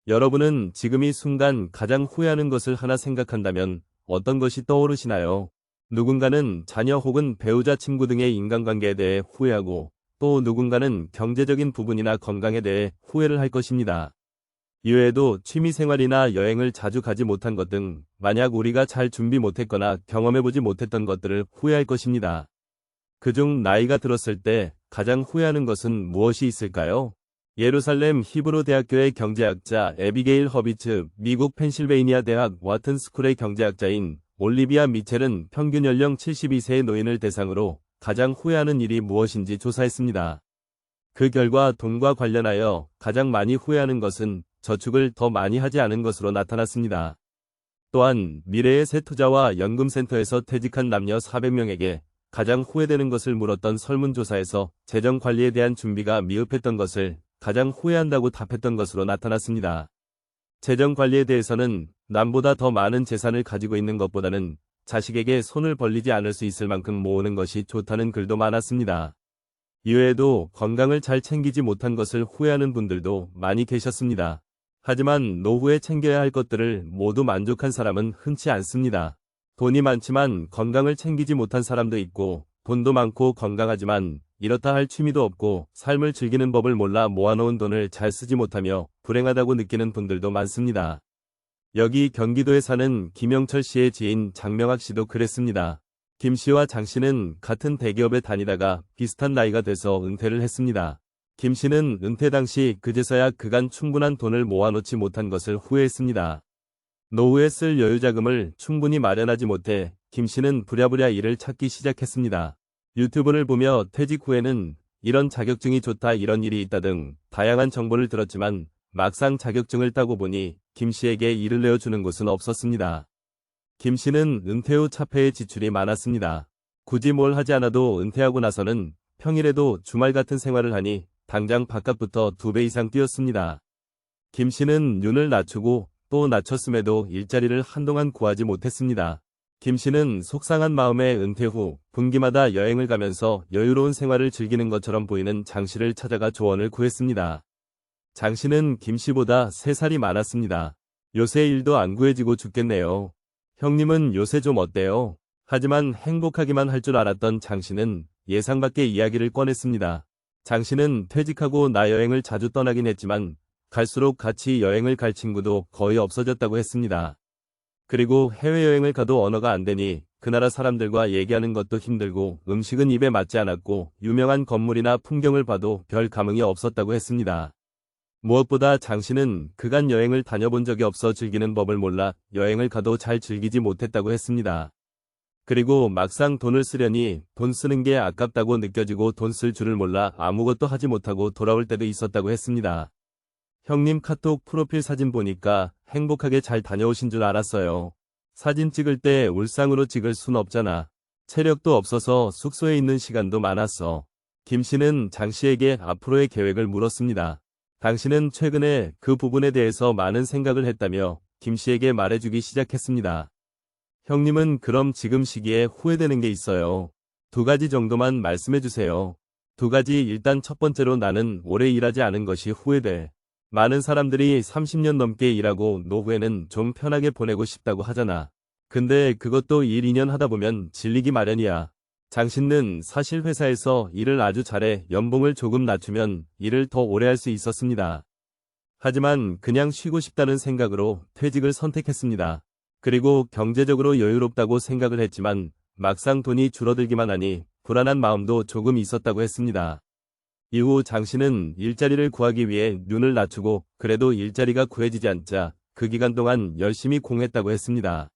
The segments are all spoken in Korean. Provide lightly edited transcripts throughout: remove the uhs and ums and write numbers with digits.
여러분은 지금 이 순간 가장 후회하는 것을 하나 생각한다면 어떤 것이 떠오르시나요? 누군가는 자녀 혹은 배우자, 친구 등의 인간관계에 대해 후회하고 또 누군가는 경제적인 부분이나 건강에 대해 후회를 할 것입니다. 이외에도 취미생활이나 여행을 자주 가지 못한 것 등 만약 우리가 잘 준비 못했거나 경험해보지 못했던 것들을 후회할 것입니다. 그중 나이가 들었을 때 가장 후회하는 것은 무엇이 있을까요? 예루살렘 히브루 대학교의 경제학자 에비게일 허비츠, 미국 펜실베이니아 대학 와튼 스쿨의 경제학자인 올리비아 미첼은 평균 연령 72세의 노인을 대상으로 가장 후회하는 일이 무엇인지 조사했습니다. 그 결과 돈과 관련하여 가장 많이 후회하는 것은 저축을 더 많이 하지 않은 것으로 나타났습니다. 또한 미래의 새 투자와 연금센터에서 퇴직한 남녀 400명에게 가장 후회되는 것을 물었던 설문조사에서 재정 관리에 대한 준비가 미흡했던 것을 가장 후회한다고 답했던 것으로 나타났습니다. 재정 관리에 대해서는 남보다 더 많은 재산을 가지고 있는 것보다는 자식에게 손을 벌리지 않을 수 있을 만큼 모으는 것이 좋다는 글도 많았습니다. 이외에도 건강을 잘 챙기지 못한 것을 후회하는 분들도 많이 계셨습니다. 하지만 노후에 챙겨야 할 것들을 모두 만족한 사람은 흔치 않습니다. 돈이 많지만 건강을 챙기지 못한 사람도 있고, 돈도 많고 건강하지만 이렇다 할 취미도 없고 삶을 즐기는 법을 몰라 모아놓은 돈을 잘 쓰지 못하며 불행하다고 느끼는 분들도 많습니다. 여기 경기도에 사는 김영철 씨의 지인 장명학 씨도 그랬습니다. 김 씨와 장 씨는 같은 대기업에 다니다가 비슷한 나이가 돼서 은퇴를 했습니다. 김 씨는 은퇴 당시 그제서야 그간 충분한 돈을 모아놓지 못한 것을 후회했습니다. 노후에 쓸 여유자금을 충분히 마련하지 못해 김 씨는 부랴부랴 일을 찾기 시작했습니다. 유튜브를 보며 퇴직 후에는 이런 자격증이 좋다, 이런 일이 있다 등 다양한 정보를 들었지만 막상 자격증을 따고 보니 김 씨에게 일을 내어주는 곳은 없었습니다. 김 씨는 은퇴 후 차폐의 지출이 많았습니다. 굳이 뭘 하지 않아도 은퇴하고 나서는 평일에도 주말 같은 생활을 하니 당장 바깥부터 2배 이상 뛰었습니다. 김 씨는 눈을 낮추고 또 낮췄음에도 일자리를 한동안 구하지 못했습니다. 김 씨는 속상한 마음에 은퇴 후 분기마다 여행을 가면서 여유로운 생활을 즐기는 것처럼 보이는 장 씨를 찾아가 조언을 구했습니다. 장 씨는 김 씨보다 3살이 많았습니다. 요새 일도 안 구해지고 죽겠네요. 형님은 요새 좀 어때요? 하지만 행복하기만 할 줄 알았던 장 씨는 예상 밖의 이야기를 꺼냈습니다. 장 씨는 퇴직하고 나 여행을 자주 떠나긴 했지만 갈수록 같이 여행을 갈 친구도 거의 없어졌다고 했습니다. 그리고 해외여행을 가도 언어가 안 되니 그 나라 사람들과 얘기하는 것도 힘들고 음식은 입에 맞지 않았고 유명한 건물이나 풍경을 봐도 별 감흥이 없었다고 했습니다. 무엇보다 장 씨는 그간 여행을 다녀본 적이 없어 즐기는 법을 몰라 여행을 가도 잘 즐기지 못했다고 했습니다. 그리고 막상 돈을 쓰려니 돈 쓰는 게 아깝다고 느껴지고 돈 쓸 줄을 몰라 아무것도 하지 못하고 돌아올 때도 있었다고 했습니다. 형님 카톡 프로필 사진 보니까 행복하게 잘 다녀오신 줄 알았어요. 사진 찍을 때 울상으로 찍을 순 없잖아. 체력도 없어서 숙소에 있는 시간도 많았어. 김 씨는 장 씨에게 앞으로의 계획을 물었습니다. 당신은 최근에 그 부분에 대해서 많은 생각을 했다며 김 씨에게 말해주기 시작했습니다. 형님은 그럼 지금 시기에 후회되는 게 있어요. 2가지 정도만 말씀해주세요. 2가지. 일단 첫 번째로 나는 오래 일하지 않은 것이 후회돼. 많은 사람들이 30년 넘게 일하고 노후에는 좀 편하게 보내고 싶다고 하잖아. 근데 그것도 1, 2년 하다 보면 질리기 마련이야. 장 씨는 사실 회사에서 일을 아주 잘해 연봉을 조금 낮추면 일을 더 오래 할 수 있었습니다. 하지만 그냥 쉬고 싶다는 생각으로 퇴직을 선택했습니다. 그리고 경제적으로 여유롭다고 생각을 했지만 막상 돈이 줄어들기만 하니 불안한 마음도 조금 있었다고 했습니다. 이후 장 씨는 일자리를 구하기 위해 눈을 낮추고 그래도 일자리가 구해지지 않자 그 기간 동안 열심히 공했다고 했습니다.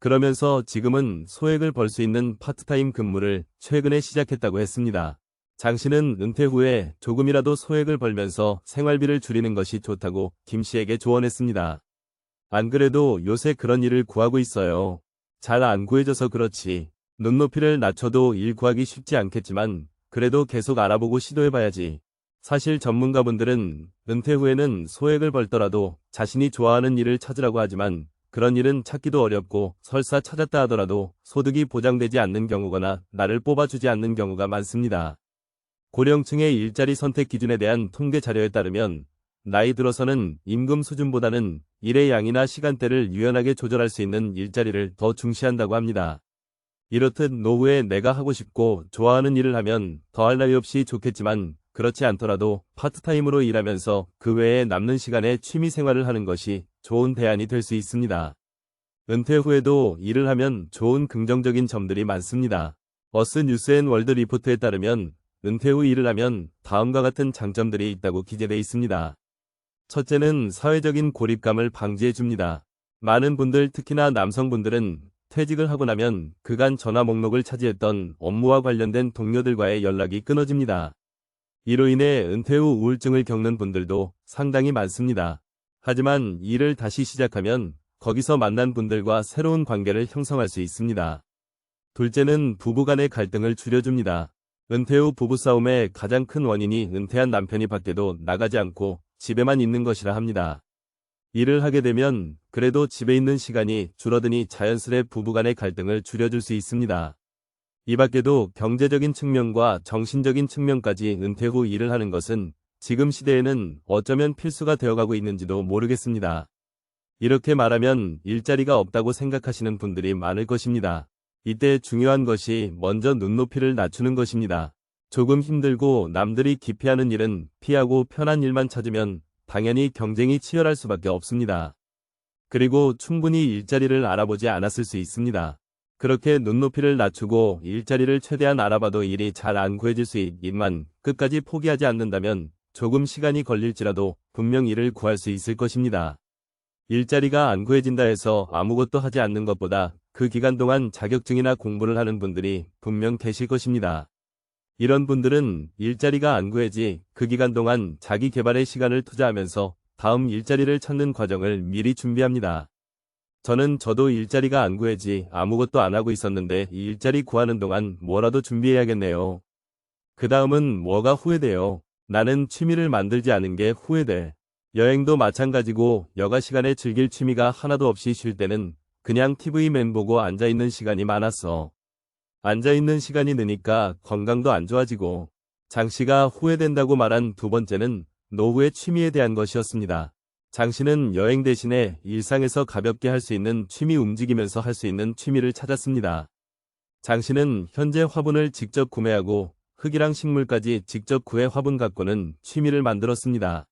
그러면서 지금은 소액을 벌 수 있는 파트타임 근무를 최근에 시작했다고 했습니다. 장 씨는 은퇴 후에 조금이라도 소액을 벌면서 생활비를 줄이는 것이 좋다고 김 씨에게 조언했습니다. 안 그래도 요새 그런 일을 구하고 있어요. 잘 안 구해져서 그렇지. 눈높이를 낮춰도 일 구하기 쉽지 않겠지만 그래도 계속 알아보고 시도해봐야지. 사실 전문가분들은 은퇴 후에는 소액을 벌더라도 자신이 좋아하는 일을 찾으라고 하지만 그런 일은 찾기도 어렵고 설사 찾았다 하더라도 소득이 보장되지 않는 경우거나 나를 뽑아주지 않는 경우가 많습니다. 고령층의 일자리 선택 기준에 대한 통계 자료에 따르면 나이 들어서는 임금 수준보다는 일의 양이나 시간대를 유연하게 조절할 수 있는 일자리를 더 중시한다고 합니다. 이렇듯 노후에 내가 하고 싶고 좋아하는 일을 하면 더할 나위 없이 좋겠지만 그렇지 않더라도 파트타임으로 일하면서 그 외에 남는 시간에 취미 생활을 하는 것이 좋은 대안이 될 수 있습니다. 은퇴 후에도 일을 하면 좋은 긍정적인 점들이 많습니다. 어스 뉴스앤월드 리포트에 따르면 은퇴 후 일을 하면 다음과 같은 장점들이 있다고 기재되어 있습니다. 첫째는 사회적인 고립감을 방지해 줍니다. 많은 분들, 특히나 남성분들은 퇴직을 하고 나면 그간 전화 목록을 차지했던 업무와 관련된 동료들과의 연락이 끊어집니다. 이로 인해 은퇴 후 우울증을 겪는 분들도 상당히 많습니다. 하지만 일을 다시 시작하면 거기서 만난 분들과 새로운 관계를 형성할 수 있습니다. 둘째는 부부 간의 갈등을 줄여줍니다. 은퇴 후 부부싸움의 가장 큰 원인이 은퇴한 남편이 밖에도 나가지 않고 집에만 있는 것이라 합니다. 일을 하게 되면 그래도 집에 있는 시간이 줄어드니 자연스레 부부 간의 갈등을 줄여줄 수 있습니다. 이 밖에도 경제적인 측면과 정신적인 측면까지 은퇴 후 일을 하는 것은 지금 시대에는 어쩌면 필수가 되어가고 있는지도 모르겠습니다. 이렇게 말하면 일자리가 없다고 생각하시는 분들이 많을 것입니다. 이때 중요한 것이 먼저 눈높이를 낮추는 것입니다. 조금 힘들고 남들이 기피하는 일은 피하고 편한 일만 찾으면 당연히 경쟁이 치열할 수밖에 없습니다. 그리고 충분히 일자리를 알아보지 않았을 수 있습니다. 그렇게 눈높이를 낮추고 일자리를 최대한 알아봐도 일이 잘 안 구해질 수 있지만 끝까지 포기하지 않는다면 조금 시간이 걸릴지라도 분명 일을 구할 수 있을 것입니다. 일자리가 안 구해진다 해서 아무것도 하지 않는 것보다 그 기간 동안 자격증이나 공부를 하는 분들이 분명 계실 것입니다. 이런 분들은 일자리가 안 구해지 그 기간 동안 자기 개발에 시간을 투자하면서 다음 일자리를 찾는 과정을 미리 준비합니다. 저도 일자리가 안 구해지 아무것도 안 하고 있었는데 이 일자리 구하는 동안 뭐라도 준비해야겠네요. 그 다음은 뭐가 후회돼요? 나는 취미를 만들지 않은 게 후회돼. 여행도 마찬가지고 여가 시간에 즐길 취미가 하나도 없이 쉴 때는 그냥 TV만 보고 앉아있는 시간이 많았어. 앉아있는 시간이 느니까 건강도 안 좋아지고. 장 씨가 후회된다고 말한 두 번째는 노후의 취미에 대한 것이었습니다. 장 씨는 여행 대신에 일상에서 가볍게 할 수 있는 취미, 움직이면서 할 수 있는 취미를 찾았습니다. 장 씨는 현재 화분을 직접 구매하고 흙이랑 식물까지 직접 구해 화분 가꾸는 취미를 만들었습니다.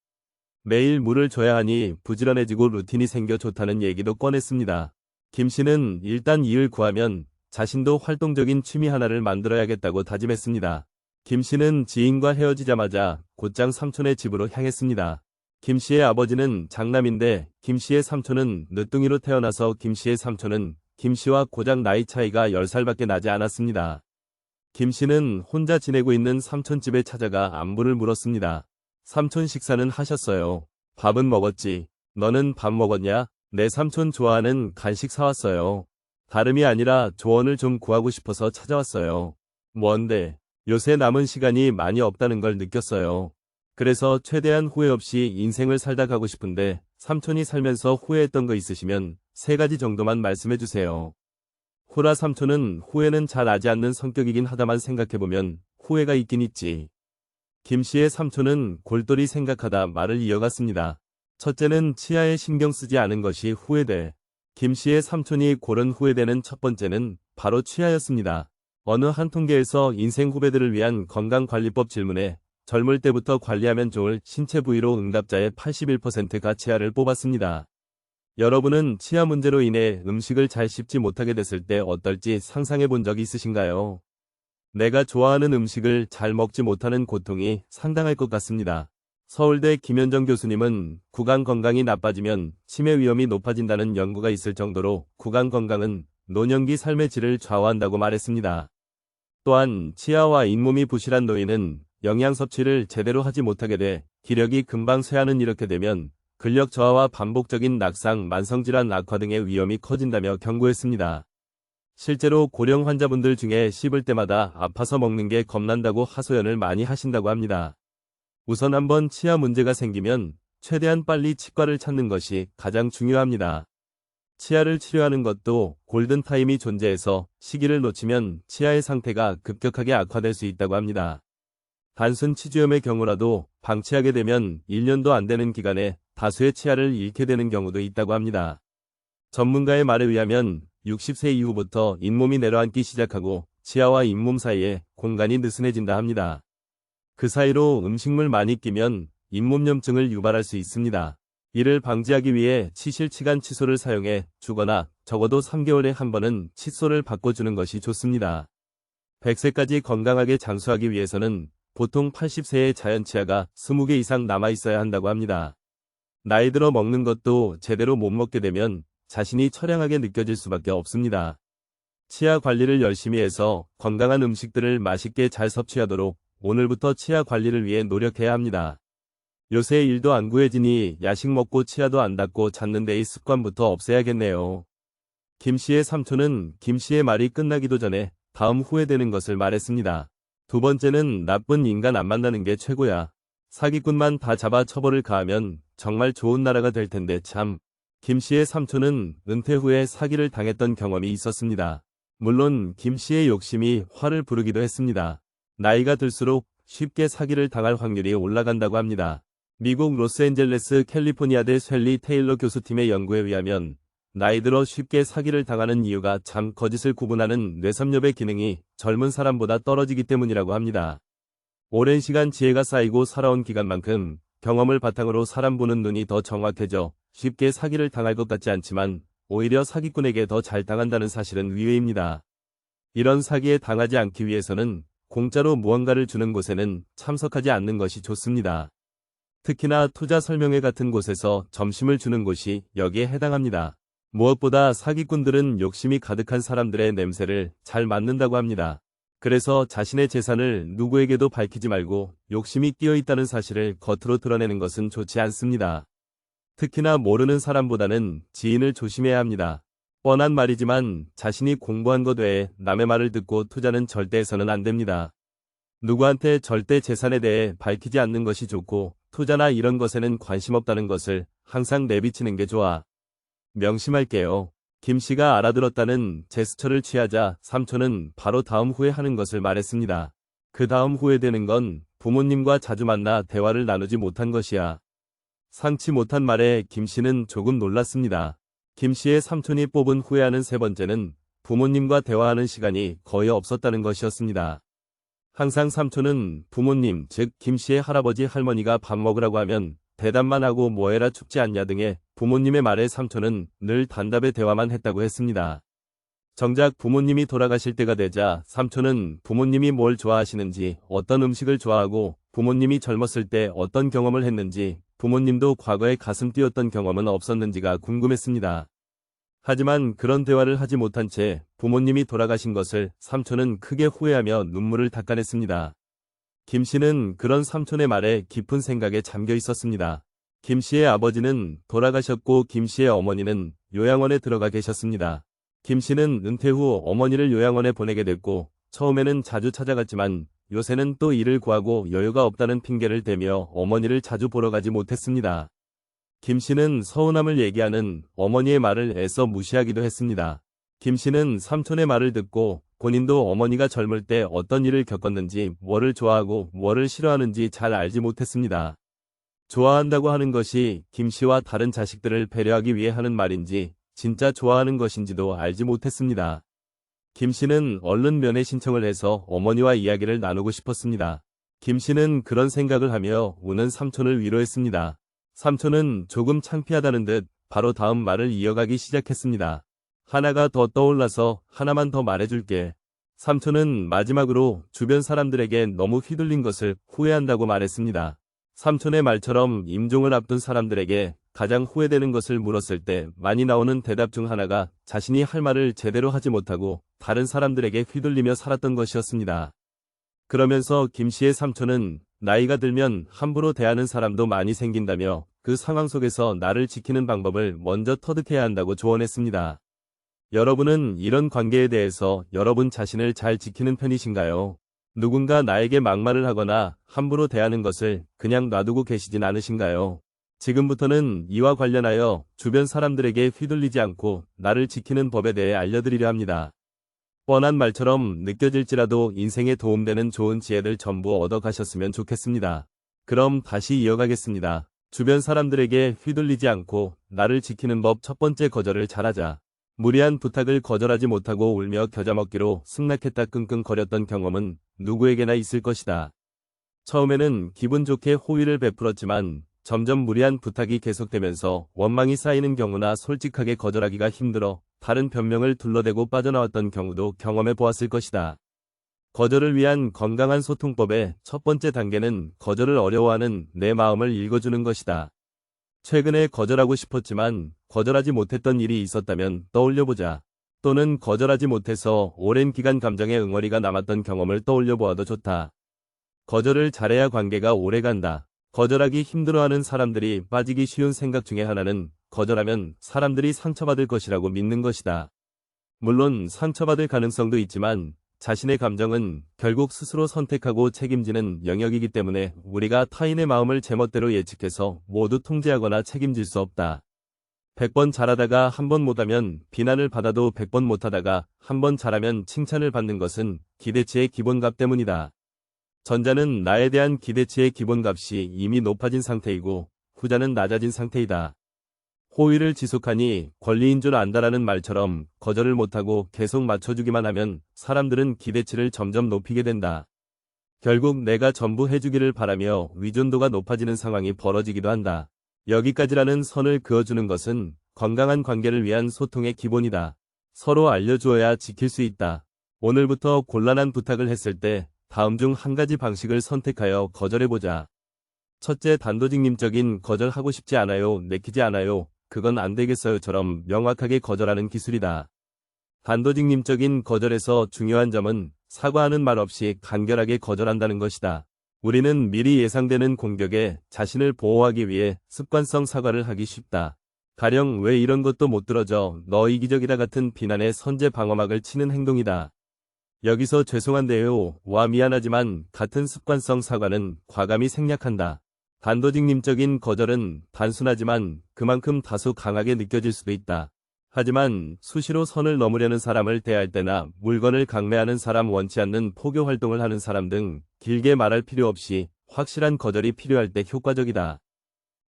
매일 물을 줘야 하니 부지런해지고 루틴이 생겨 좋다는 얘기도 꺼냈습니다. 김 씨는 일단 일을 구하면 자신도 활동적인 취미 하나를 만들어야겠다고 다짐했습니다. 김 씨는 지인과 헤어지자마자 곧장 삼촌의 집으로 향했습니다. 김 씨의 아버지는 장남인데 김 씨의 삼촌은 늦둥이로 태어나서 김 씨의 삼촌은 김 씨와 고작 나이 차이가 10살밖에 나지 않았습니다. 김 씨는 혼자 지내고 있는 삼촌 집에 찾아가 안부를 물었습니다. 삼촌 식사는 하셨어요? 밥은 먹었지. 너는 밥 먹었냐? 내 삼촌 좋아하는 간식 사왔어요. 다름이 아니라 조언을 좀 구하고 싶어서 찾아왔어요. 뭔데? 요새 남은 시간이 많이 없다는 걸 느꼈어요. 그래서 최대한 후회 없이 인생을 살다 가고 싶은데 삼촌이 살면서 후회했던 거 있으시면 3가지 정도만 말씀해 주세요. 후라 삼촌은 후회는 잘 하지 않는 성격이긴 하다만 생각해보면 후회가 있긴 있지. 김 씨의 삼촌은 골똘히 생각하다 말을 이어갔습니다. 첫째는 치아에 신경 쓰지 않은 것이 후회돼. 김 씨의 삼촌이 고른 후회되는 첫 번째는 바로 치아였습니다. 어느 한 통계에서 인생 후배들을 위한 건강관리법 질문에 젊을 때부터 관리하면 좋을 신체 부위로 응답자의 81%가 치아를 뽑았습니다. 여러분은 치아 문제로 인해 음식을 잘 씹지 못하게 됐을 때 어떨지 상상해 본 적 있으신가요? 내가 좋아하는 음식을 잘 먹지 못하는 고통이 상당할 것 같습니다. 서울대 김현정 교수님은 구강 건강이 나빠지면 치매 위험이 높아진다는 연구가 있을 정도로 구강 건강은 노년기 삶의 질을 좌우한다고 말했습니다. 또한 치아와 잇몸이 부실한 노인은 영양 섭취를 제대로 하지 못하게 돼 기력이 금방 쇠하는, 이렇게 되면 근력 저하와 반복적인 낙상, 만성질환 악화 등의 위험이 커진다며 경고했습니다. 실제로 고령 환자분들 중에 씹을 때마다 아파서 먹는 게 겁난다고 하소연을 많이 하신다고 합니다. 우선 한번 치아 문제가 생기면 최대한 빨리 치과를 찾는 것이 가장 중요합니다. 치아를 치료하는 것도 골든타임이 존재해서 시기를 놓치면 치아의 상태가 급격하게 악화될 수 있다고 합니다. 단순 치주염의 경우라도 방치하게 되면 1년도 안 되는 기간에 다수의 치아를 잃게 되는 경우도 있다고 합니다. 전문가의 말에 의하면 60세 이후부터 잇몸이 내려앉기 시작하고 치아와 잇몸 사이에 공간이 느슨해진다 합니다. 그 사이로 음식물 많이 끼면 잇몸염증을 유발할 수 있습니다. 이를 방지하기 위해 치실치간 칫솔을 사용해 주거나 적어도 3개월에 한 번은 칫솔을 바꿔주는 것이 좋습니다. 100세까지 건강하게 장수하기 위해서는 보통 80세의 자연치아가 20개 이상 남아있어야 한다고 합니다. 나이 들어 먹는 것도 제대로 못 먹게 되면 자신이 처량하게 느껴질 수밖에 없습니다. 치아 관리를 열심히 해서 건강한 음식들을 맛있게 잘 섭취하도록 오늘부터 치아 관리를 위해 노력해야 합니다. 요새 일도 안 구해지니 야식 먹고 치아도 안 닦고 잤는 데의 습관부터 없애야겠네요. 김씨의 삼촌은 김씨의 말이 끝나기도 전에 다음 후회되는 것을 말했습니다. 두 번째는 나쁜 인간 안 만나는 게 최고야. 사기꾼만 다 잡아 처벌을 가하면 정말 좋은 나라가 될 텐데 참. 김씨의 삼촌은 은퇴 후에 사기를 당했던 경험이 있었습니다. 물론 김씨의 욕심이 화를 부르기도 했습니다. 나이가 들수록 쉽게 사기를 당할 확률이 올라간다고 합니다. 미국 로스앤젤레스 캘리포니아대 셀리 테일러 교수팀의 연구에 의하면 나이 들어 쉽게 사기를 당하는 이유가 참 거짓을 구분하는 뇌섭렵의 기능이 젊은 사람보다 떨어지기 때문이라고 합니다. 오랜 시간 지혜가 쌓이고 살아온 기간만큼 경험을 바탕으로 사람 보는 눈이 더 정확해져 쉽게 사기를 당할 것 같지 않지만 오히려 사기꾼에게 더 잘 당한다는 사실은 의외입니다. 이런 사기에 당하지 않기 위해서는 공짜로 무언가를 주는 곳에는 참석하지 않는 것이 좋습니다. 특히나 투자 설명회 같은 곳에서 점심을 주는 곳이 여기에 해당합니다. 무엇보다 사기꾼들은 욕심이 가득한 사람들의 냄새를 잘 맡는다고 합니다. 그래서 자신의 재산을 누구에게도 밝히지 말고 욕심이 끼어있다는 사실을 겉으로 드러내는 것은 좋지 않습니다. 특히나 모르는 사람보다는 지인을 조심해야 합니다. 뻔한 말이지만 자신이 공부한 것 외에 남의 말을 듣고 투자는 절대 해서는 안 됩니다. 누구한테 절대 재산에 대해 밝히지 않는 것이 좋고 투자나 이런 것에는 관심 없다는 것을 항상 내비치는 게 좋아. 명심할게요. 김씨가 알아들었다는 제스처를 취하자 삼촌은 바로 다음 후회하는 것을 말했습니다. 그 다음 후회되는 건 부모님과 자주 만나 대화를 나누지 못한 것이야. 상치 못한 말에 김씨는 조금 놀랐습니다. 김씨의 삼촌이 뽑은 후회하는 세 번째는 부모님과 대화하는 시간이 거의 없었다는 것이었습니다. 항상 삼촌은 부모님, 즉 김씨의 할아버지 할머니가 밥 먹으라고 하면 대답만 하고 뭐해라 춥지 않냐 등의 부모님의 말에 삼촌은 늘 단답의 대화만 했다고 했습니다. 정작 부모님이 돌아가실 때가 되자 삼촌은 부모님이 뭘 좋아하시는지, 어떤 음식을 좋아하고 부모님이 젊었을 때 어떤 경험을 했는지, 부모님도 과거에 가슴 뛰었던 경험은 없었는지가 궁금했습니다. 하지만 그런 대화를 하지 못한 채 부모님이 돌아가신 것을 삼촌은 크게 후회하며 눈물을 닦아냈습니다. 김씨는 그런 삼촌의 말에 깊은 생각에 잠겨 있었습니다. 김씨의 아버지는 돌아가셨고 김씨의 어머니는 요양원에 들어가 계셨습니다. 김씨는 은퇴 후 어머니를 요양원에 보내게 됐고 처음에는 자주 찾아갔지만 요새는 또 일을 구하고 여유가 없다는 핑계를 대며 어머니를 자주 보러 가지 못했습니다. 김씨는 서운함을 얘기하는 어머니의 말을 애써 무시하기도 했습니다. 김씨는 삼촌의 말을 듣고 본인도 어머니가 젊을 때 어떤 일을 겪었는지, 뭐를 좋아하고 뭐를 싫어하는지 잘 알지 못했습니다. 좋아한다고 하는 것이 김씨와 다른 자식들을 배려하기 위해 하는 말인지 진짜 좋아하는 것인지도 알지 못했습니다. 김씨는 얼른 면회 신청을 해서 어머니와 이야기를 나누고 싶었습니다. 김씨는 그런 생각을 하며 우는 삼촌을 위로했습니다. 삼촌은 조금 창피하다는 듯 바로 다음 말을 이어가기 시작했습니다. 하나가 더 떠올라서 하나만 더 말해줄게. 삼촌은 마지막으로 주변 사람들에게 너무 휘둘린 것을 후회한다고 말했습니다. 삼촌의 말처럼 임종을 앞둔 사람들에게 가장 후회되는 것을 물었을 때 많이 나오는 대답 중 하나가 자신이 할 말을 제대로 하지 못하고 다른 사람들에게 휘둘리며 살았던 것이었습니다. 그러면서 김씨의 삼촌은 나이가 들면 함부로 대하는 사람도 많이 생긴다며 그 상황 속에서 나를 지키는 방법을 먼저 터득해야 한다고 조언했습니다. 여러분은 이런 관계에 대해서 여러분 자신을 잘 지키는 편이신가요? 누군가 나에게 막말을 하거나 함부로 대하는 것을 그냥 놔두고 계시진 않으신가요? 지금부터는 이와 관련하여 주변 사람들에게 휘둘리지 않고 나를 지키는 법에 대해 알려드리려 합니다. 뻔한 말처럼 느껴질지라도 인생에 도움되는 좋은 지혜들 전부 얻어가셨으면 좋겠습니다. 그럼 다시 이어가겠습니다. 주변 사람들에게 휘둘리지 않고 나를 지키는 법. 첫 번째, 거절을 잘하자. 무리한 부탁을 거절하지 못하고 울며 겨자 먹기로 승낙했다 끙끙거렸던 경험은 누구에게나 있을 것이다. 처음에는 기분 좋게 호의를 베풀었지만 점점 무리한 부탁이 계속되면서 원망이 쌓이는 경우나 솔직하게 거절하기가 힘들어 다른 변명을 둘러대고 빠져나왔던 경우도 경험해 보았을 것이다. 거절을 위한 건강한 소통법의 첫 번째 단계는 거절을 어려워하는 내 마음을 읽어주는 것이다. 최근에 거절하고 싶었지만 거절하지 못했던 일이 있었다면 떠올려보자. 또는 거절하지 못해서 오랜 기간 감정의 응어리가 남았던 경험을 떠올려보아도 좋다. 거절을 잘해야 관계가 오래간다. 거절하기 힘들어하는 사람들이 빠지기 쉬운 생각 중에 하나는 거절하면 사람들이 상처받을 것이라고 믿는 것이다. 물론 상처받을 가능성도 있지만 자신의 감정은 결국 스스로 선택하고 책임지는 영역이기 때문에 우리가 타인의 마음을 제멋대로 예측해서 모두 통제하거나 책임질 수 없다. 100번 잘하다가 한 번 못하면 비난을 받아도 100번 못하다가 한 번 잘하면 칭찬을 받는 것은 기대치의 기본값 때문이다. 전자는 나에 대한 기대치의 기본값이 이미 높아진 상태이고 후자는 낮아진 상태이다. 호의를 지속하니 권리인 줄 안다라는 말처럼 거절을 못하고 계속 맞춰주기만 하면 사람들은 기대치를 점점 높이게 된다. 결국 내가 전부 해주기를 바라며 의존도가 높아지는 상황이 벌어지기도 한다. 여기까지라는 선을 그어주는 것은 건강한 관계를 위한 소통의 기본이다. 서로 알려주어야 지킬 수 있다. 오늘부터 곤란한 부탁을 했을 때 다음 중 한 가지 방식을 선택하여 거절해보자. 첫째, 단도직입적인 거절하고 싶지 않아요, 내키지 않아요, 그건 안 되겠어요처럼 명확하게 거절하는 기술이다. 단도직입적인 거절에서 중요한 점은 사과하는 말 없이 간결하게 거절한다는 것이다. 우리는 미리 예상되는 공격에 자신을 보호하기 위해 습관성 사과를 하기 쉽다. 가령 왜 이런 것도 못 들어줘, 너 이기적이다 같은 비난의 선제 방어막을 치는 행동이다. 여기서 죄송한데요, 와 미안하지만 같은 습관성 사과는 과감히 생략한다. 단도직입적인 거절은 단순하지만 그만큼 다소 강하게 느껴질 수도 있다. 하지만 수시로 선을 넘으려는 사람을 대할 때나 물건을 강매하는 사람, 원치 않는 포교 활동을 하는 사람 등 길게 말할 필요 없이 확실한 거절이 필요할 때 효과적이다.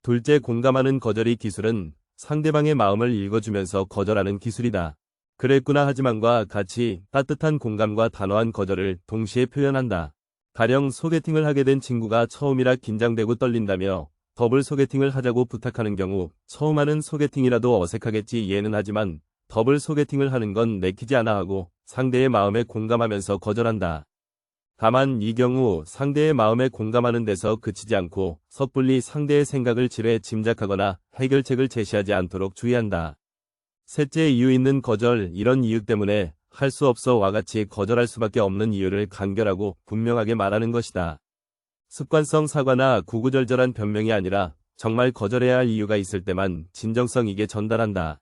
둘째, 공감하는 거절이 기술은 상대방의 마음을 읽어주면서 거절하는 기술이다. 그랬구나 하지만과 같이 따뜻한 공감과 단호한 거절을 동시에 표현한다. 가령 소개팅을 하게 된 친구가 처음이라 긴장되고 떨린다며 더블 소개팅을 하자고 부탁하는 경우 처음 하는 소개팅이라도 어색하겠지 이해는 하지만 더블 소개팅을 하는 건 내키지 않아 하고 상대의 마음에 공감하면서 거절한다. 다만 이 경우 상대의 마음에 공감하는 데서 그치지 않고 섣불리 상대의 생각을 지레 짐작하거나 해결책을 제시하지 않도록 주의한다. 셋째, 이유 있는 거절. 이런 이유 때문에 할 수 없어와 같이 거절할 수밖에 없는 이유를 간결하고 분명하게 말하는 것이다. 습관성 사과나 구구절절한 변명이 아니라 정말 거절해야 할 이유가 있을 때만 진정성 있게 전달한다.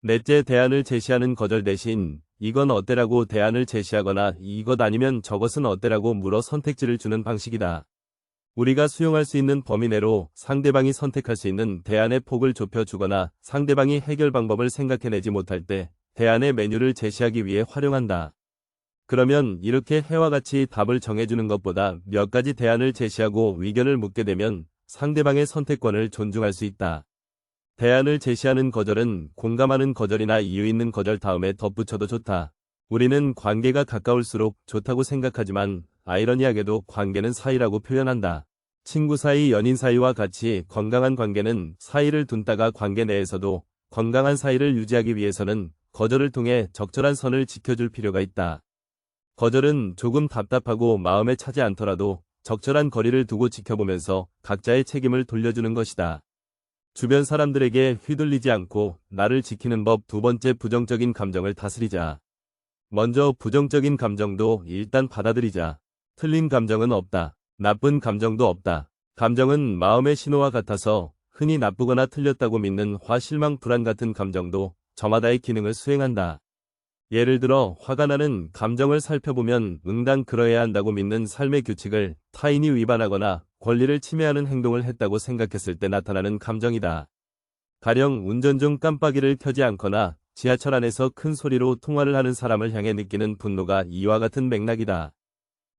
넷째, 대안을 제시하는 거절 대신 이건 어때라고 대안을 제시하거나 이것 아니면 저것은 어때라고 물어 선택지를 주는 방식이다. 우리가 수용할 수 있는 범위 내로 상대방이 선택할 수 있는 대안의 폭을 좁혀주거나 상대방이 해결 방법을 생각해내지 못할 때 대안의 메뉴를 제시하기 위해 활용한다. 그러면 이렇게 해와 같이 답을 정해주는 것보다 몇 가지 대안을 제시하고 의견을 묻게 되면 상대방의 선택권을 존중할 수 있다. 대안을 제시하는 거절은 공감하는 거절이나 이유 있는 거절 다음에 덧붙여도 좋다. 우리는 관계가 가까울수록 좋다고 생각하지만 아이러니하게도 관계는 사이라고 표현한다. 친구 사이, 연인 사이와 같이 건강한 관계는 사이를 둔다가 관계 내에서도 건강한 사이를 유지하기 위해서는 거절을 통해 적절한 선을 지켜줄 필요가 있다. 거절은 조금 답답하고 마음에 차지 않더라도 적절한 거리를 두고 지켜보면서 각자의 책임을 돌려주는 것이다. 주변 사람들에게 휘둘리지 않고 나를 지키는 법. 두 번째, 부정적인 감정을 다스리자. 먼저 부정적인 감정도 일단 받아들이자. 틀린 감정은 없다. 나쁜 감정도 없다. 감정은 마음의 신호와 같아서 흔히 나쁘거나 틀렸다고 믿는 화, 실망, 불안 같은 감정도 저마다의 기능을 수행한다. 예를 들어 화가 나는 감정을 살펴보면 응당 그러해야 한다고 믿는 삶의 규칙을 타인이 위반하거나 권리를 침해하는 행동을 했다고 생각했을 때 나타나는 감정이다. 가령 운전 중 깜빡이를 켜지 않거나 지하철 안에서 큰 소리로 통화를 하는 사람을 향해 느끼는 분노가 이와 같은 맥락이다.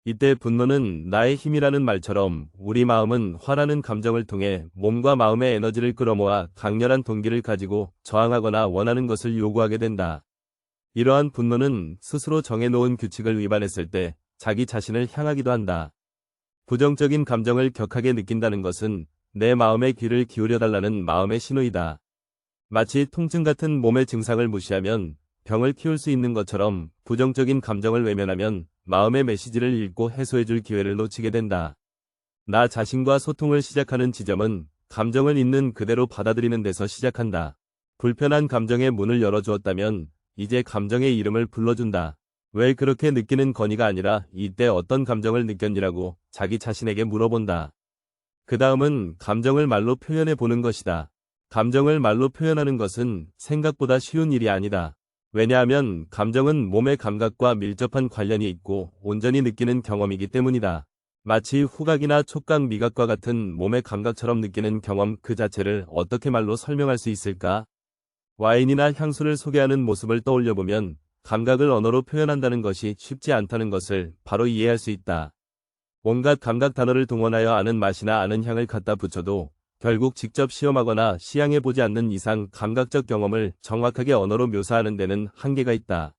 이때 분노는 나의 힘이라는 말처럼 우리 마음은 화라는 감정을 통해 몸과 마음의 에너지를 끌어모아 강렬한 동기를 가지고 저항하거나 원하는 것을 요구하게 된다. 이러한 분노는 스스로 정해놓은 규칙을 위반했을 때 자기 자신을 향하기도 한다. 부정적인 감정을 격하게 느낀다는 것은 내 마음의 귀를 기울여달라는 마음의 신호이다. 마치 통증 같은 몸의 증상을 무시하면 병을 키울 수 있는 것처럼 부정적인 감정을 외면하면 마음의 메시지를 읽고 해소해줄 기회를 놓치게 된다. 나 자신과 소통을 시작하는 지점은 감정을 있는 그대로 받아들이는 데서 시작한다. 불편한 감정의 문을 열어주었다면 이제 감정의 이름을 불러준다. 왜 그렇게 느끼는 건의가 아니라 이때 어떤 감정을 느꼈니라고 자기 자신에게 물어본다. 그 다음은 감정을 말로 표현해 보는 것이다. 감정을 말로 표현하는 것은 생각보다 쉬운 일이 아니다. 왜냐하면 감정은 몸의 감각과 밀접한 관련이 있고 온전히 느끼는 경험이기 때문이다. 마치 후각이나 촉각, 미각과 같은 몸의 감각처럼 느끼는 경험 그 자체를 어떻게 말로 설명할 수 있을까? 와인이나 향수를 소개하는 모습을 떠올려보면 감각을 언어로 표현한다는 것이 쉽지 않다는 것을 바로 이해할 수 있다. 온갖 감각 단어를 동원하여 아는 맛이나 아는 향을 갖다 붙여도 결국 직접 시험하거나 시향해보지 않는 이상 감각적 경험을 정확하게 언어로 묘사하는 데는 한계가 있다.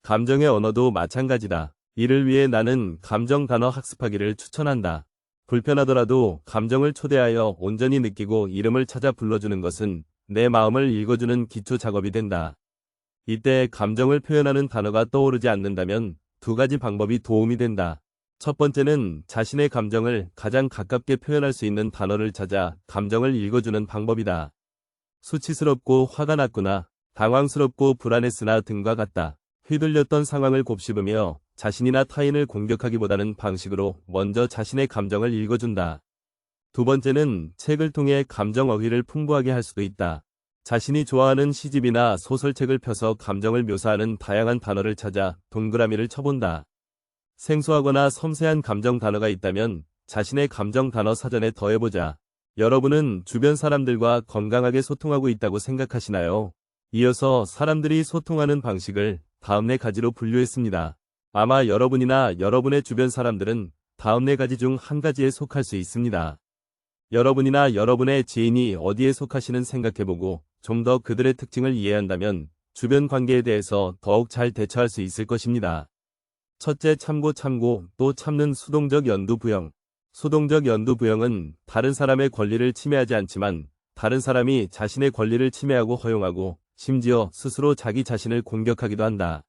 감정의 언어도 마찬가지다. 이를 위해 나는 감정 단어 학습하기를 추천한다. 불편하더라도 감정을 초대하여 온전히 느끼고 이름을 찾아 불러주는 것은 내 마음을 읽어주는 기초 작업이 된다. 이때 감정을 표현하는 단어가 떠오르지 않는다면 두 가지 방법이 도움이 된다. 첫 번째는 자신의 감정을 가장 가깝게 표현할 수 있는 단어를 찾아 감정을 읽어주는 방법이다. 수치스럽고 화가 났구나, 당황스럽고 불안했으나 등과 같다. 휘둘렸던 상황을 곱씹으며 자신이나 타인을 공격하기보다는 방식으로 먼저 자신의 감정을 읽어준다. 두 번째는 책을 통해 감정 어휘를 풍부하게 할 수도 있다. 자신이 좋아하는 시집이나 소설책을 펴서 감정을 묘사하는 다양한 단어를 찾아 동그라미를 쳐본다. 생소하거나 섬세한 감정 단어가 있다면 자신의 감정 단어 사전에 더해보자. 여러분은 주변 사람들과 건강하게 소통하고 있다고 생각하시나요? 이어서 사람들이 소통하는 방식을 다음 네 가지로 분류했습니다. 아마 여러분이나 여러분의 주변 사람들은 다음 네 가지 중 한 가지에 속할 수 있습니다. 여러분이나 여러분의 지인이 어디에 속하시는 생각해보고 좀 더 그들의 특징을 이해한다면 주변 관계에 대해서 더욱 잘 대처할 수 있을 것입니다. 첫째, 참고 또 참는 수동적 연두부영. 수동적 연두부영은 다른 사람의 권리를 침해하지 않지만 다른 사람이 자신의 권리를 침해하고 허용하고 심지어 스스로 자기 자신을 공격하기도 한다.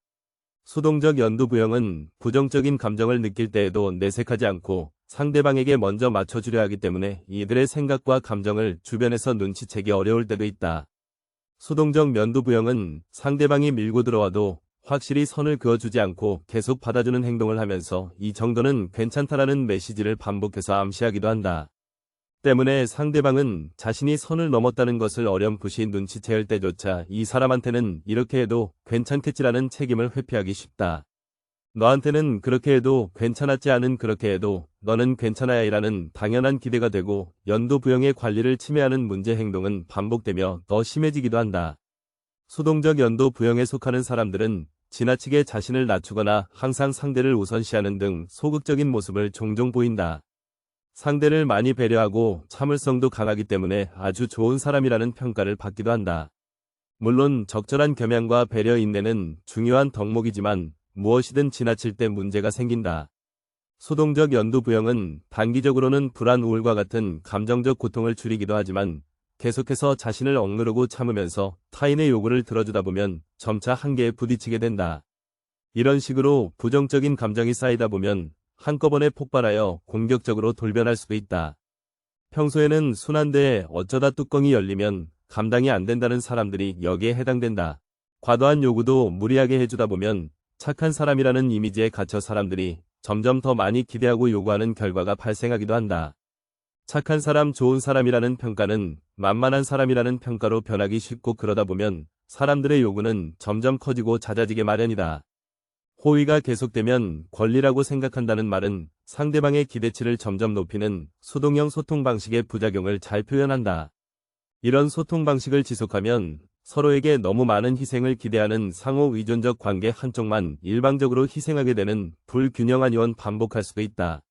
수동적 연두부영은 부정적인 감정을 느낄 때에도 내색하지 않고 상대방에게 먼저 맞춰주려 하기 때문에 이들의 생각과 감정을 주변에서 눈치채기 어려울 때도 있다. 수동적 연두부영은 상대방이 밀고 들어와도 확실히 선을 그어주지 않고 계속 받아주는 행동을 하면서 이 정도는 괜찮다라는 메시지를 반복해서 암시하기도 한다. 때문에 상대방은 자신이 선을 넘었다는 것을 어렴풋이 눈치채을 때조차 이 사람한테는 이렇게 해도 괜찮겠지라는 책임을 회피하기 쉽다. 너한테는 그렇게 해도 괜찮았지 않은 그렇게 해도 너는 괜찮아야 이라는 당연한 기대가 되고 연두부영의 관리를 침해하는 문제 행동은 반복되며 더 심해지기도 한다. 수동적 연두부영에 속하는 사람들은 지나치게 자신을 낮추거나 항상 상대를 우선시하는 등 소극적인 모습을 종종 보인다. 상대를 많이 배려하고 참을성도 강하기 때문에 아주 좋은 사람이라는 평가를 받기도 한다. 물론 적절한 겸양과 배려 인내는 중요한 덕목이지만 무엇이든 지나칠 때 문제가 생긴다. 수동적 연두부영은 단기적으로는 불안, 우울과 같은 감정적 고통을 줄이기도 하지만 계속해서 자신을 억누르고 참으면서 타인의 요구를 들어주다 보면 점차 한계에 부딪히게 된다. 이런 식으로 부정적인 감정이 쌓이다 보면 한꺼번에 폭발하여 공격적으로 돌변할 수도 있다. 평소에는 순한데 어쩌다 뚜껑이 열리면 감당이 안 된다는 사람들이 여기에 해당된다. 과도한 요구도 무리하게 해주다 보면 착한 사람이라는 이미지에 갇혀 사람들이 점점 더 많이 기대하고 요구하는 결과가 발생하기도 한다. 착한 사람, 좋은 사람이라는 평가는 만만한 사람이라는 평가로 변하기 쉽고 그러다 보면 사람들의 요구는 점점 커지고 잦아지게 마련이다. 호의가 계속되면 권리라고 생각한다는 말은 상대방의 기대치를 점점 높이는 수동형 소통 방식의 부작용을 잘 표현한다. 이런 소통 방식을 지속하면 서로에게 너무 많은 희생을 기대하는 상호 의존적 관계 한쪽만 일방적으로 희생하게 되는 불균형한 이원 반복할 수도 있다.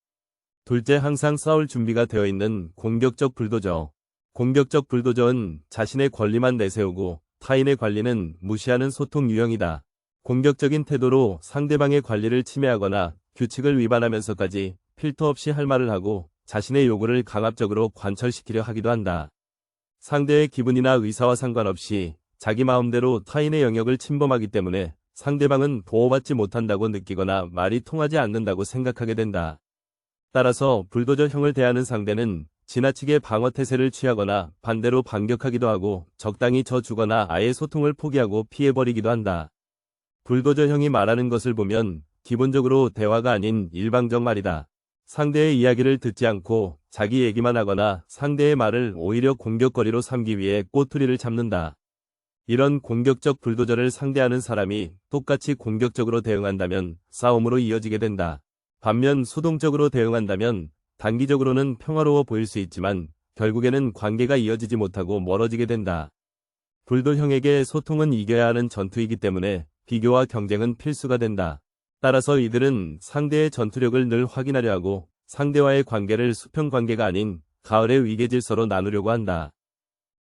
둘째, 항상 싸울 준비가 되어 있는 공격적 불도저. 공격적 불도저는 자신의 권리만 내세우고 타인의 관리는 무시하는 소통 유형이다. 공격적인 태도로 상대방의 관리를 침해하거나 규칙을 위반하면서까지 필터 없이 할 말을 하고 자신의 요구를 강압적으로 관철시키려 하기도 한다. 상대의 기분이나 의사와 상관없이 자기 마음대로 타인의 영역을 침범하기 때문에 상대방은 보호받지 못한다고 느끼거나 말이 통하지 않는다고 생각하게 된다. 따라서 불도저형을 대하는 상대는 지나치게 방어태세를 취하거나 반대로 반격하기도 하고 적당히 져주거나 아예 소통을 포기하고 피해버리기도 한다. 불도저형이 말하는 것을 보면 기본적으로 대화가 아닌 일방적 말이다. 상대의 이야기를 듣지 않고 자기 얘기만 하거나 상대의 말을 오히려 공격거리로 삼기 위해 꼬투리를 잡는다. 이런 공격적 불도저를 상대하는 사람이 똑같이 공격적으로 대응한다면 싸움으로 이어지게 된다. 반면 수동적으로 대응한다면 단기적으로는 평화로워 보일 수 있지만 결국에는 관계가 이어지지 못하고 멀어지게 된다. 불도형에게 소통은 이겨야 하는 전투이기 때문에 비교와 경쟁은 필수가 된다. 따라서 이들은 상대의 전투력을 늘 확인하려 하고 상대와의 관계를 수평 관계가 아닌 가을의 위계질서로 나누려고 한다.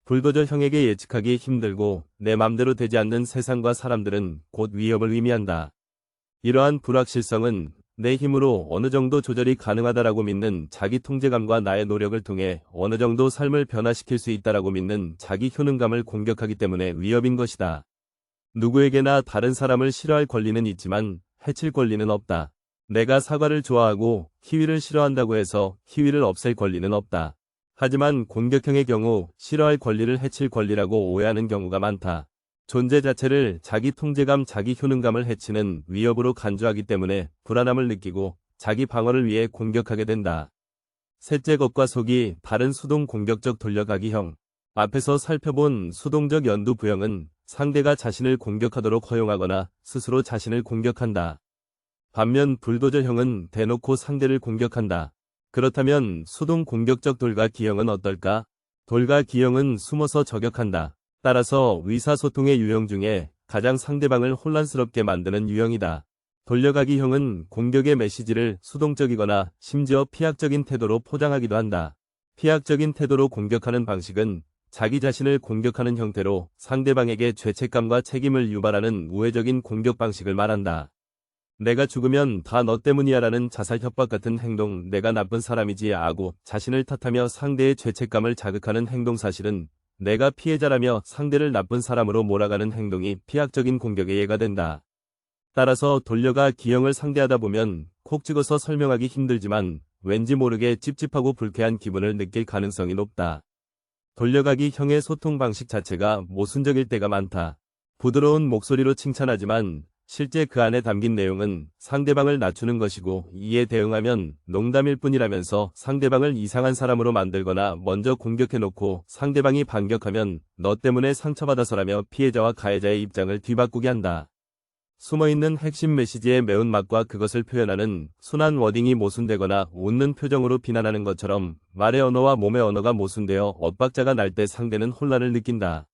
불도저형에게 예측하기 힘들고 내 맘대로 되지 않는 세상과 사람들은 곧 위협을 의미한다. 이러한 불확실성은 내 힘으로 어느 정도 조절이 가능하다라고 믿는 자기 통제감과 나의 노력을 통해 어느 정도 삶을 변화시킬 수 있다라고 믿는 자기 효능감을 공격하기 때문에 위협인 것이다. 누구에게나 다른 사람을 싫어할 권리는 있지만 해칠 권리는 없다. 내가 사과를 좋아하고 키위를 싫어한다고 해서 키위를 없앨 권리는 없다. 하지만 공격형의 경우 싫어할 권리를 해칠 권리라고 오해하는 경우가 많다. 존재 자체를 자기 통제감, 자기 효능감을 해치는 위협으로 간주하기 때문에 불안함을 느끼고 자기 방어를 위해 공격하게 된다. 셋째, 겉과 속이 다른 수동 공격적 돌려가기형. 앞에서 살펴본 수동적 연두부형은 상대가 자신을 공격하도록 허용하거나 스스로 자신을 공격한다. 반면 불도저형은 대놓고 상대를 공격한다. 그렇다면 수동 공격적 돌가기형은 어떨까? 돌가기형은 숨어서 저격한다. 따라서 의사소통의 유형 중에 가장 상대방을 혼란스럽게 만드는 유형이다. 돌려가기형은 공격의 메시지를 수동적이거나 심지어 피학적인 태도로 포장하기도 한다. 피학적인 태도로 공격하는 방식은 자기 자신을 공격하는 형태로 상대방에게 죄책감과 책임을 유발하는 우회적인 공격 방식을 말한다. 내가 죽으면 다 너 때문이야 라는 자살 협박 같은 행동, 내가 나쁜 사람이지 하고 자신을 탓하며 상대의 죄책감을 자극하는 행동, 사실은 내가 피해자라며 상대를 나쁜 사람으로 몰아가는 행동이 피학적인 공격의 예가 된다. 따라서 돌려가 기형을 상대하다 보면 콕 찍어서 설명하기 힘들지만 왠지 모르게 찝찝하고 불쾌한 기분을 느낄 가능성이 높다. 돌려가기 형의 소통 방식 자체가 모순적일 때가 많다. 부드러운 목소리로 칭찬하지만 실제 그 안에 담긴 내용은 상대방을 낮추는 것이고 이에 대응하면 농담일 뿐이라면서 상대방을 이상한 사람으로 만들거나 먼저 공격해놓고 상대방이 반격하면 너 때문에 상처받아서라며 피해자와 가해자의 입장을 뒤바꾸게 한다. 숨어있는 핵심 메시지의 매운맛과 그것을 표현하는 순한 워딩이 모순되거나 웃는 표정으로 비난하는 것처럼 말의 언어와 몸의 언어가 모순되어 엇박자가 날 때 상대는 혼란을 느낀다.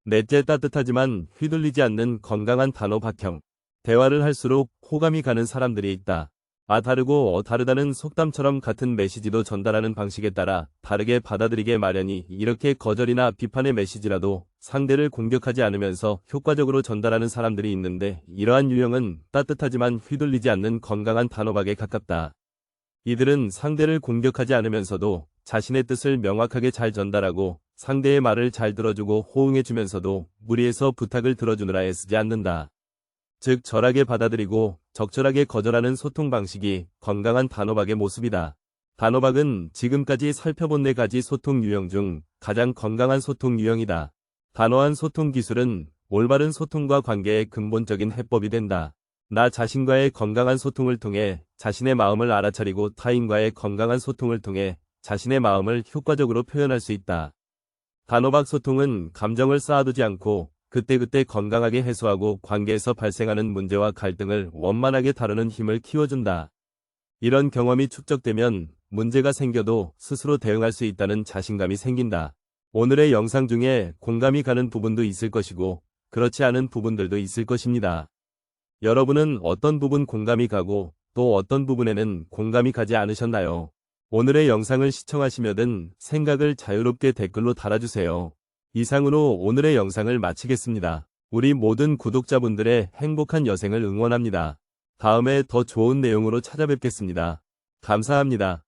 넷째, 따뜻하지만 휘둘리지 않는 건강한 단어 박형. 대화를 할수록 호감이 가는 사람들이 있다. 다르고 다르다는 속담처럼 같은 메시지도 전달하는 방식에 따라 다르게 받아들이게 마련이, 이렇게 거절이나 비판의 메시지라도 상대를 공격하지 않으면서 효과적으로 전달하는 사람들이 있는데 이러한 유형은 따뜻하지만 휘둘리지 않는 건강한 단호박에 가깝다. 이들은 상대를 공격하지 않으면서도 자신의 뜻을 명확하게 잘 전달하고 상대의 말을 잘 들어주고 호응해주면서도 무리해서 부탁을 들어주느라 애쓰지 않는다. 즉 절하게 받아들이고 적절하게 거절하는 소통 방식이 건강한 단호박의 모습이다. 단호박은 지금까지 살펴본 4가지 소통 유형 중 가장 건강한 소통 유형이다. 단호한 소통 기술은 올바른 소통과 관계의 근본적인 해법이 된다. 나 자신과의 건강한 소통을 통해 자신의 마음을 알아차리고 타인과의 건강한 소통을 통해 자신의 마음을 효과적으로 표현할 수 있다. 단호박 소통은 감정을 쌓아두지 않고 그때그때 건강하게 해소하고 관계에서 발생하는 문제와 갈등을 원만하게 다루는 힘을 키워준다. 이런 경험이 축적되면 문제가 생겨도 스스로 대응할 수 있다는 자신감이 생긴다. 오늘의 영상 중에 공감이 가는 부분도 있을 것이고 그렇지 않은 부분들도 있을 것입니다. 여러분은 어떤 부분 공감이 가고 또 어떤 부분에는 공감이 가지 않으셨나요? 오늘의 영상을 시청하시며든 생각을 자유롭게 댓글로 달아주세요. 이상으로 오늘의 영상을 마치겠습니다. 우리 모든 구독자분들의 행복한 여생을 응원합니다. 다음에 더 좋은 내용으로 찾아뵙겠습니다. 감사합니다.